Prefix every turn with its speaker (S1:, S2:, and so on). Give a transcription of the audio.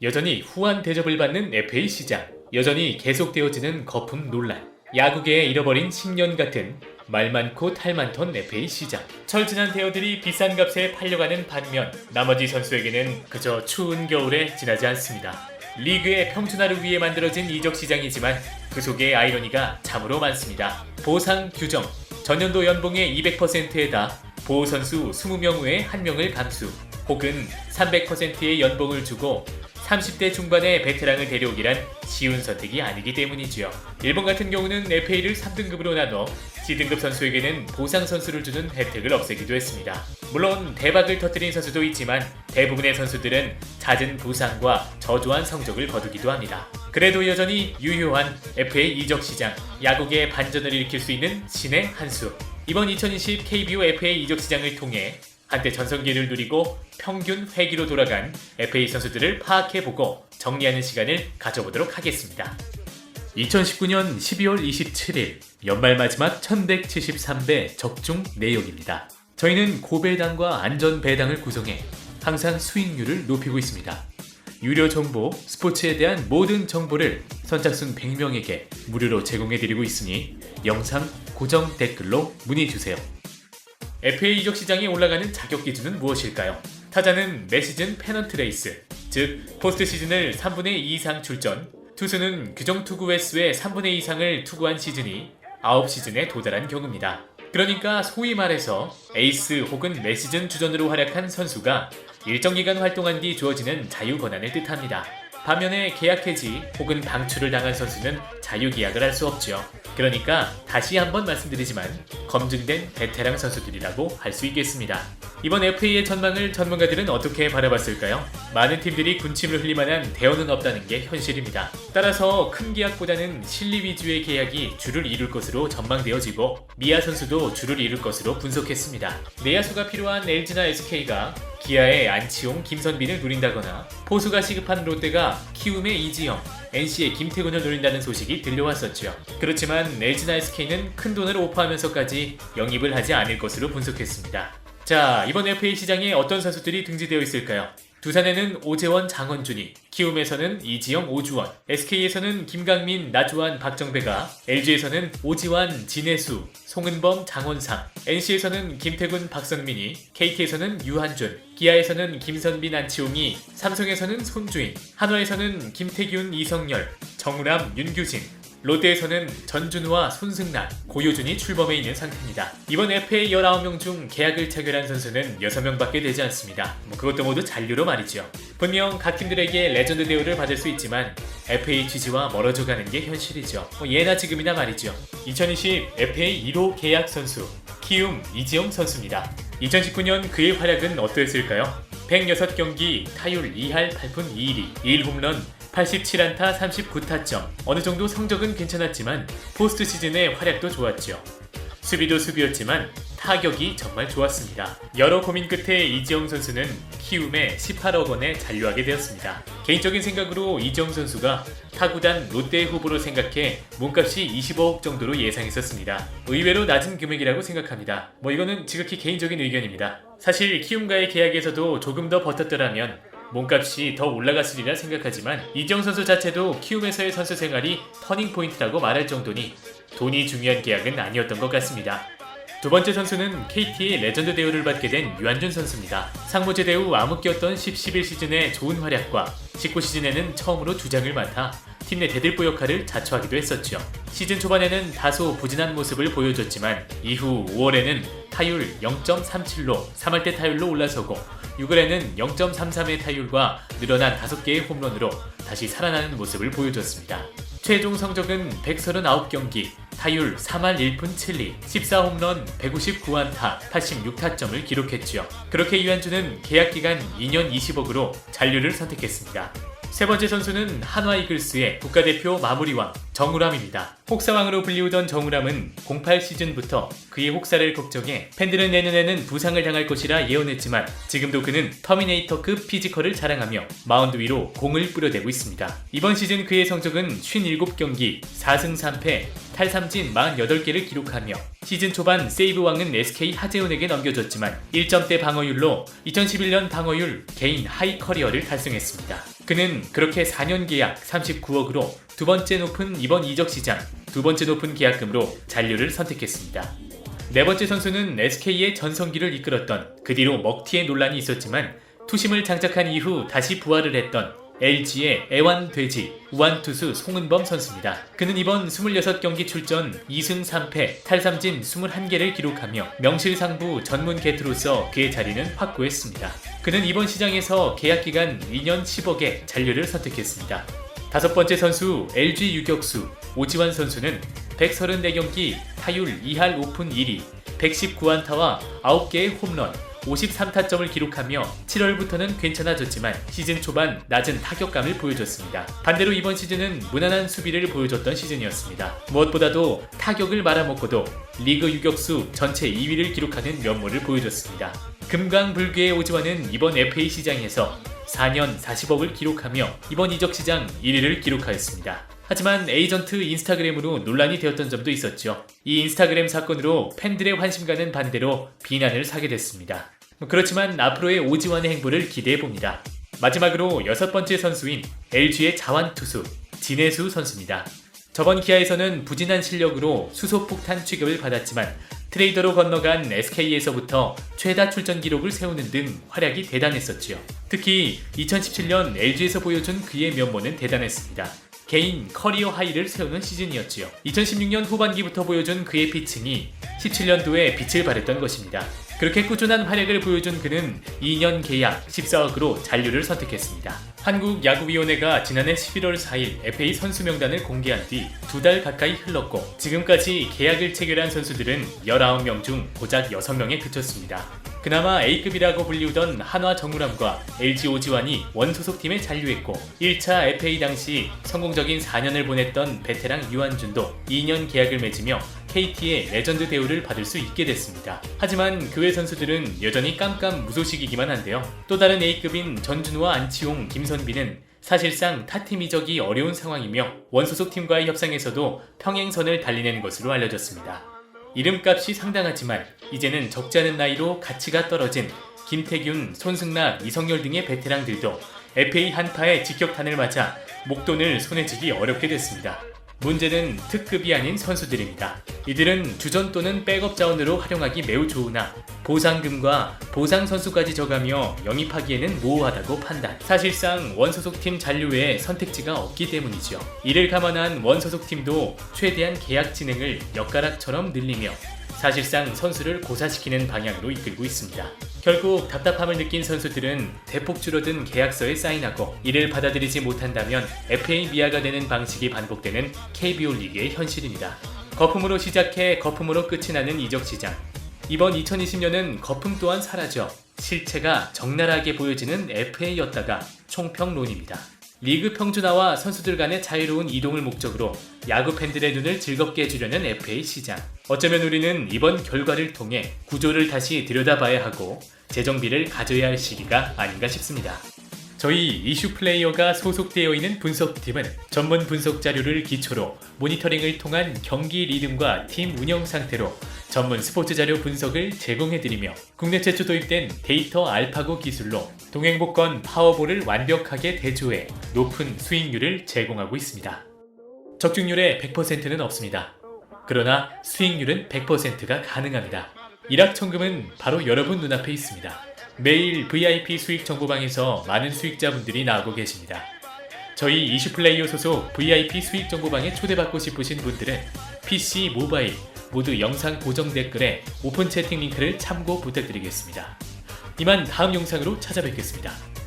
S1: 여전히 후한 대접을 받는 FA 시장, 여전히 계속되어지는 거품 논란, 야구계에 잃어버린 10년 같은 말 많고 탈 많던 FA 시장. 철진한 대우들이 비싼 값에 팔려가는 반면 나머지 선수에게는 그저 추운 겨울에 지나지 않습니다. 리그의 평준화를 위해 만들어진 이적 시장이지만 그 속에 아이러니가 참으로 많습니다. 보상 규정, 전년도 연봉의 200%에다 보호 선수 20명 외에 1명을 감수, 혹은 300%의 연봉을 주고 30대 중반의 베테랑을 데려오기란 쉬운 선택이 아니기 때문이지요. 일본 같은 경우는 FA를 3등급으로 나눠 C등급 선수에게는 보상 선수를 주는 혜택을 없애기도 했습니다. 물론 대박을 터뜨린 선수도 있지만 대부분의 선수들은 잦은 부상과 저조한 성적을 거두기도 합니다. 그래도 여전히 유효한 FA 이적 시장, 야구계의 반전을 일으킬 수 있는 신의 한 수. 이번 2020 KBO FA 이적 시장을 통해 한때 전성기를 누리고 평균 회기로 돌아간 FA 선수들을 파악해보고 정리하는 시간을 가져보도록 하겠습니다. 2019년 12월 27일 연말 마지막 1173배 적중 내역입니다. 저희는 고배당과 안전배당을 구성해 항상 수익률을 높이고 있습니다. 유료 정보, 스포츠에 대한 모든 정보를 선착순 100명에게 무료로 제공해드리고 있으니 영상 고정 댓글로 문의주세요. FA 이적 시장에 올라가는 자격 기준은 무엇일까요? 타자는 매시즌 페넌트 레이스, 즉 포스트 시즌을 3분의 2 이상 출전, 투수는 규정 투구 횟수의 3분의 2 이상을 투구한 시즌이 9시즌에 도달한 경우입니다. 그러니까 소위 말해서 에이스 혹은 매시즌 주전으로 활약한 선수가 일정 기간 활동한 뒤 주어지는 자유 권한을 뜻합니다. 반면에 계약 해지 혹은 방출을 당한 선수는 자유 계약을 할 수 없죠. 그러니까 다시 한번 말씀드리지만 검증된 베테랑 선수들이라고 할 수 있겠습니다. 이번 FA의 전망을 전문가들은 어떻게 바라봤을까요? 많은 팀들이 군침을 흘릴 만한 대우는 없다는 게 현실입니다. 따라서 큰 계약보다는 실리 위주의 계약이 주를 이룰 것으로 전망되어지고 미아 선수도 주를 이룰 것으로 분석했습니다. 내야수가 필요한 LG나 SK가 기아의 안치홍, 김선빈을 노린다거나 포수가 시급한 롯데가 키움의 이지영, NC의 김태균을 노린다는 소식이 들려왔었죠. 그렇지만 LG나 SK는 큰 돈을 오퍼하면서까지 영입을 하지 않을 것으로 분석했습니다. 자, 이번 FA 시장에 어떤 선수들이 등지되어 있을까요? 두산에는 오재원, 장원준이, 키움에서는 이지영, 오주원, SK에서는 김강민, 나주환, 박정배가, LG에서는 오지환, 진해수, 송은범, 장원상, NC에서는 김태군, 박선민이, KT에서는 유한준, 기아에서는 김선빈, 안치홍이, 삼성에서는 손주인, 한화에서는 김태균, 이성열, 정우람, 윤규진, 롯데에서는 전준우와 손승락, 고효준이 출범해 있는 상태입니다. 이번 FA 19명 중 계약을 체결한 선수는 6명밖에 되지 않습니다. 그것도 모두 잔류로 말이죠. 분명 각 팀들에게 레전드 대우를 받을 수 있지만 FA 취지와 멀어져 가는 게 현실이죠. 예나 지금이나 말이죠. 2020 FA 1호 계약 선수 키움 이지영 선수입니다. 2019년 그의 활약은 어떠했을까요? 106경기, 타율 2할 8푼 2리, 1홈런, 87안타 39타점. 어느 정도 성적은 괜찮았지만 포스트 시즌의 활약도 좋았죠. 수비도 수비였지만 타격이 정말 좋았습니다. 여러 고민 끝에 이지영 선수는 키움에 18억 원에 잔류하게 되었습니다. 개인적인 생각으로 이지영 선수가 타구단 롯데 후보로 생각해 몸값이 25억 정도로 예상했었습니다. 의외로 낮은 금액이라고 생각합니다. 이거는 지극히 개인적인 의견입니다. 사실 키움과의 계약에서도 조금 더 버텼더라면 몸값이 더 올라갔으리라 생각하지만 이지영 선수 자체도 키움에서의 선수 생활이 터닝포인트라고 말할 정도니 돈이 중요한 계약은 아니었던 것 같습니다. 두 번째 선수는 KT의 레전드 대우를 받게 된 유한준 선수입니다. 상무제 대우 암흑기였던 10-11 시즌의 좋은 활약과 19시즌에는 처음으로 주장을 맡아 팀 내 대들보 역할을 자처하기도 했었죠. 시즌 초반에는 다소 부진한 모습을 보여줬지만 이후 5월에는 타율 0.37로 3할대 타율로 올라서고 6월에는 0.33의 타율과 늘어난 5개의 홈런으로 다시 살아나는 모습을 보여줬습니다. 최종 성적은 139경기, 타율 3할 1푼 7리, 14홈런, 159안타, 86타점을 기록했죠. 그렇게 유한준은 계약기간 2년 20억으로 잔류를 선택했습니다. 세 번째 선수는 한화 이글스의 국가대표 마무리왕 정우람입니다. 혹사왕으로 불리우던 정우람은 08 시즌부터 그의 혹사를 걱정해 팬들은 내년에는 부상을 당할 것이라 예언했지만 지금도 그는 터미네이터급 피지컬을 자랑하며 마운드 위로 공을 뿌려대고 있습니다. 이번 시즌 그의 성적은 57경기, 4승 3패, 탈삼진 48개를 기록하며 시즌 초반 세이브왕은 SK 하재훈에게 넘겨줬지만 1점대 방어율로 2011년 방어율 개인 하이 커리어를 달성했습니다. 그는 그렇게 4년 계약 39억으로 두 번째 높은 이번 이적 시장, 두 번째 높은 계약금으로 잔류를 선택했습니다. 네 번째 선수는 SK의 전성기를 이끌었던 그 뒤로 먹튀의 논란이 있었지만 투심을 장착한 이후 다시 부활을 했던 LG의 애완돼지 우완투수 송은범 선수입니다. 그는 이번 26경기 출전 2승 3패 탈삼진 21개를 기록하며 명실상부 전문 개투로서 그의 자리는 확고했습니다. 그는 이번 시장에서 계약기간 2년 10억에 잔류를 선택했습니다. 다섯 번째 선수 LG 유격수 오지환 선수는 134경기 타율 2할 5푼 1리 119안타와 9개의 홈런 53타점을 기록하며 7월부터는 괜찮아졌지만 시즌 초반 낮은 타격감을 보여줬습니다. 반대로 이번 시즌은 무난한 수비를 보여줬던 시즌이었습니다. 무엇보다도 타격을 말아먹고도 리그 유격수 전체 2위를 기록하는 면모를 보여줬습니다. 금강불교의 오지환은 이번 FA 시장에서 4년 40억을 기록하며 이번 이적 시장 1위를 기록하였습니다. 하지만 에이전트 인스타그램으로 논란이 되었던 점도 있었죠. 이 인스타그램 사건으로 팬들의 환심과는 반대로 비난을 사게 됐습니다. 그렇지만 앞으로의 오지환의 행보를 기대해봅니다. 마지막으로 여섯 번째 선수인 LG의 자완투수 진해수 선수입니다. 저번 기아에서는 부진한 실력으로 수소폭탄 취급을 받았지만 트레이더로 건너간 SK에서부터 최다 출전 기록을 세우는 등 활약이 대단했었지요. 특히 2017년 LG에서 보여준 그의 면모는 대단했습니다. 개인 커리어 하이를 세우는 시즌이었지요. 2016년 후반기부터 보여준 그의 피칭이 17년도에 빛을 발했던 것입니다. 그렇게 꾸준한 활약을 보여준 그는 2년 계약 14억으로 잔류를 선택했습니다. 한국야구위원회가 지난해 11월 4일 FA 선수 명단을 공개한 뒤 2달 가까이 흘렀고 지금까지 계약을 체결한 선수들은 19명 중 고작 6명에 그쳤습니다. 그나마 A급이라고 불리우던 한화 정우람과 LG 오지환이 원소속팀에 잔류했고 1차 FA 당시 성공적인 4년을 보냈던 베테랑 유한준도 2년 계약을 맺으며 KT의 레전드 대우를 받을 수 있게 됐습니다. 하지만 그 외 선수들은 여전히 깜깜무소식이기만 한데요. 또 다른 A급인 전준우와 안치홍, 김선비는 사실상 타팀 이적이 어려운 상황이며 원소속 팀과의 협상에서도 평행선을 달리는 것으로 알려졌습니다. 이름값이 상당하지만 이제는 적지 않은 나이로 가치가 떨어진 김태균, 손승락, 이성열 등의 베테랑들도 FA 한파의 직격탄을 맞아 목돈을 손에 쥐기 어렵게 됐습니다. 문제는 특급이 아닌 선수들입니다. 이들은 주전 또는 백업 자원으로 활용하기 매우 좋으나 보상금과 보상 선수까지 져가며 영입하기에는 모호하다고 판단. 사실상 원소속팀 잔류 외에 선택지가 없기 때문이죠. 이를 감안한 원소속팀도 최대한 계약 진행을 엿가락처럼 늘리며 사실상 선수를 고사시키는 방향으로 이끌고 있습니다. 결국 답답함을 느낀 선수들은 대폭 줄어든 계약서에 사인하고 이를 받아들이지 못한다면 FA 미아가 되는 방식이 반복되는 KBO 리그의 현실입니다. 거품으로 시작해 거품으로 끝이 나는 이적 시장. 이번 2020년은 거품 또한 사라져 실체가 적나라하게 보여지는 FA였다가 총평론입니다. 리그 평준화와 선수들 간의 자유로운 이동을 목적으로 야구 팬들의 눈을 즐겁게 해주려는 FA 시장. 어쩌면 우리는 이번 결과를 통해 구조를 다시 들여다봐야 하고 재정비를 가져야 할 시기가 아닌가 싶습니다. 저희 이슈 플레이어가 소속되어 있는 분석팀은 전문 분석 자료를 기초로 모니터링을 통한 경기 리듬과 팀 운영 상태로 전문 스포츠 자료 분석을 제공해드리며 국내 최초 도입된 데이터 알파고 기술로 동행복권 파워볼을 완벽하게 대조해 높은 수익률을 제공하고 있습니다. 적중률의 100%는 없습니다. 그러나 수익률은 100%가 가능합니다. 일확천금은 바로 여러분 눈앞에 있습니다. 매일 VIP 수익 정보방에서 많은 수익자분들이 나오고 계십니다. 저희 이슈플레이어 소속 VIP 수익 정보방에 초대받고 싶으신 분들은 PC, 모바일 모두 영상 고정 댓글에 오픈 채팅 링크를 참고 부탁드리겠습니다. 이만 다음 영상으로 찾아뵙겠습니다.